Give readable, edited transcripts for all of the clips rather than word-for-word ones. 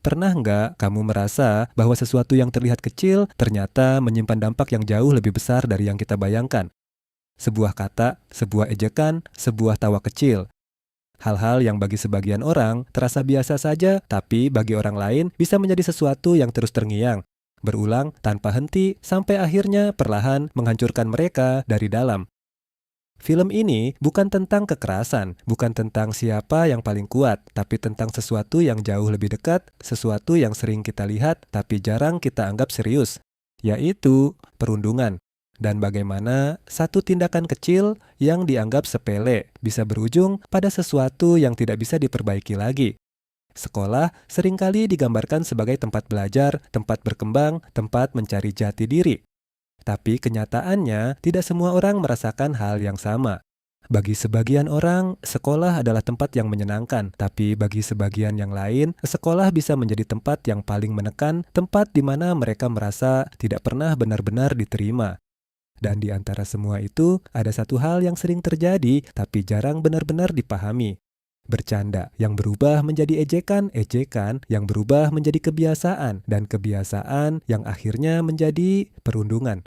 Pernah nggak kamu merasa bahwa sesuatu yang terlihat kecil ternyata menyimpan dampak yang jauh lebih besar dari yang kita bayangkan? Sebuah kata, sebuah ejekan, sebuah tawa kecil. Hal-hal yang bagi sebagian orang terasa biasa saja, tapi bagi orang lain bisa menjadi sesuatu yang terus terngiang, berulang tanpa henti sampai akhirnya perlahan menghancurkan mereka dari dalam. Film ini bukan tentang kekerasan, bukan tentang siapa yang paling kuat, tapi tentang sesuatu yang jauh lebih dekat, sesuatu yang sering kita lihat tapi jarang kita anggap serius, yaitu perundungan. Dan bagaimana satu tindakan kecil yang dianggap sepele bisa berujung pada sesuatu yang tidak bisa diperbaiki lagi. Sekolah seringkali digambarkan sebagai tempat belajar, tempat berkembang, tempat mencari jati diri. Tapi kenyataannya, tidak semua orang merasakan hal yang sama. Bagi sebagian orang, sekolah adalah tempat yang menyenangkan, tapi bagi sebagian yang lain, sekolah bisa menjadi tempat yang paling menekan, tempat di mana mereka merasa tidak pernah benar-benar diterima. Dan di antara semua itu, ada satu hal yang sering terjadi, tapi jarang benar-benar dipahami. Bercanda yang berubah menjadi ejekan yang berubah menjadi kebiasaan, dan kebiasaan yang akhirnya menjadi perundungan.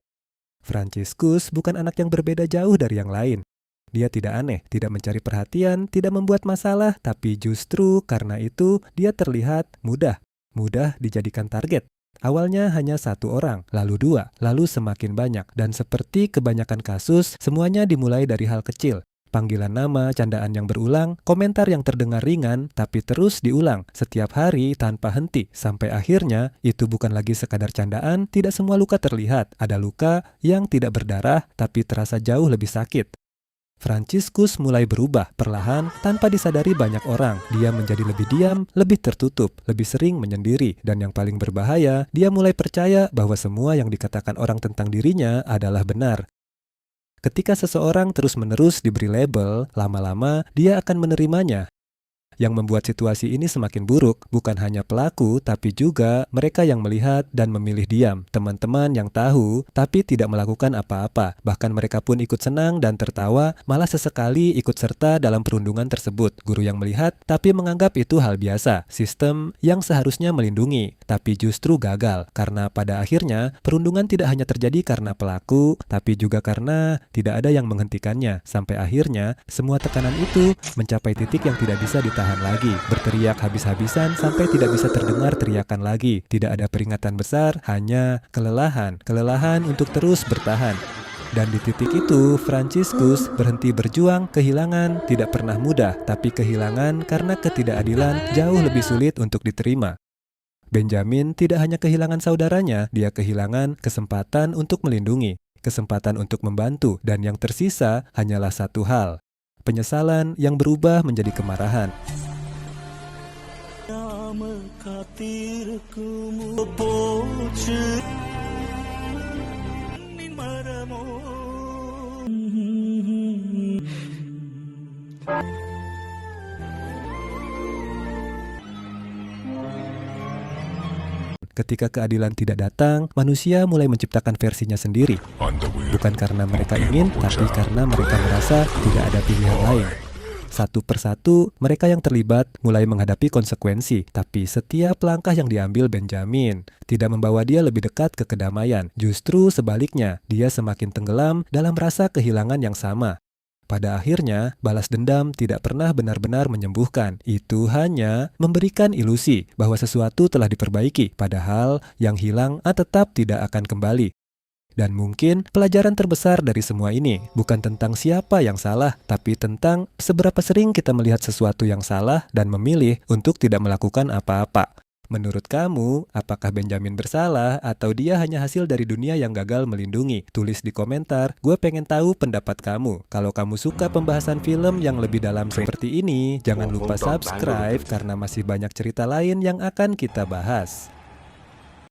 Franciscus bukan anak yang berbeda jauh dari yang lain. Dia tidak aneh, tidak mencari perhatian, tidak membuat masalah, tapi justru karena itu dia terlihat mudah dijadikan target. Awalnya hanya satu orang, lalu dua, lalu semakin banyak. Dan seperti kebanyakan kasus, semuanya dimulai dari hal kecil. Panggilan nama, candaan yang berulang, komentar yang terdengar ringan, tapi terus diulang setiap hari tanpa henti. Sampai akhirnya, itu bukan lagi sekadar candaan, tidak semua luka terlihat. Ada luka yang tidak berdarah, tapi terasa jauh lebih sakit. Franciscus mulai berubah perlahan tanpa disadari banyak orang. Dia menjadi lebih diam, lebih tertutup, lebih sering menyendiri. Dan yang paling berbahaya, dia mulai percaya bahwa semua yang dikatakan orang tentang dirinya adalah benar. Ketika seseorang terus-menerus diberi label, lama-lama dia akan menerimanya. Yang membuat situasi ini semakin buruk bukan hanya pelaku, tapi juga mereka yang melihat dan memilih diam. Teman-teman yang tahu, tapi tidak melakukan apa-apa. Bahkan mereka pun ikut senang dan tertawa, malah sesekali ikut serta dalam perundungan tersebut. Guru yang melihat, tapi menganggap itu hal biasa. Sistem yang seharusnya melindungi, tapi justru gagal. Karena pada akhirnya, perundungan tidak hanya terjadi karena pelaku, tapi juga karena tidak ada yang menghentikannya. Sampai akhirnya, semua tekanan itu mencapai titik yang tidak bisa ditahan lagi, berteriak habis-habisan sampai tidak bisa terdengar teriakan lagi. Tidak ada peringatan besar, hanya kelelahan untuk terus bertahan. Dan di titik itu, Franciscus berhenti berjuang. Kehilangan tidak pernah mudah, tapi kehilangan karena ketidakadilan jauh lebih sulit untuk diterima. Benjamin tidak hanya kehilangan saudaranya, dia kehilangan kesempatan untuk melindungi, kesempatan untuk membantu, dan yang tersisa hanyalah satu hal: penyesalan yang berubah menjadi kemarahan. Ketika keadilan tidak datang, manusia mulai menciptakan versinya sendiri. Bukan karena mereka ingin, tapi karena mereka merasa tidak ada pilihan lain. Satu persatu, mereka yang terlibat mulai menghadapi konsekuensi. Tapi setiap langkah yang diambil Benjamin tidak membawa dia lebih dekat ke kedamaian. Justru sebaliknya, dia semakin tenggelam dalam rasa kehilangan yang sama. Pada akhirnya, balas dendam tidak pernah benar-benar menyembuhkan. Itu hanya memberikan ilusi bahwa sesuatu telah diperbaiki, padahal yang hilang tetap tidak akan kembali. Dan mungkin pelajaran terbesar dari semua ini bukan tentang siapa yang salah, tapi tentang seberapa sering kita melihat sesuatu yang salah dan memilih untuk tidak melakukan apa-apa. Menurut kamu, apakah Benjamin bersalah atau dia hanya hasil dari dunia yang gagal melindungi? Tulis di komentar, gue pengen tahu pendapat kamu. Kalau kamu suka pembahasan film yang lebih dalam seperti ini, jangan lupa subscribe karena masih banyak cerita lain yang akan kita bahas.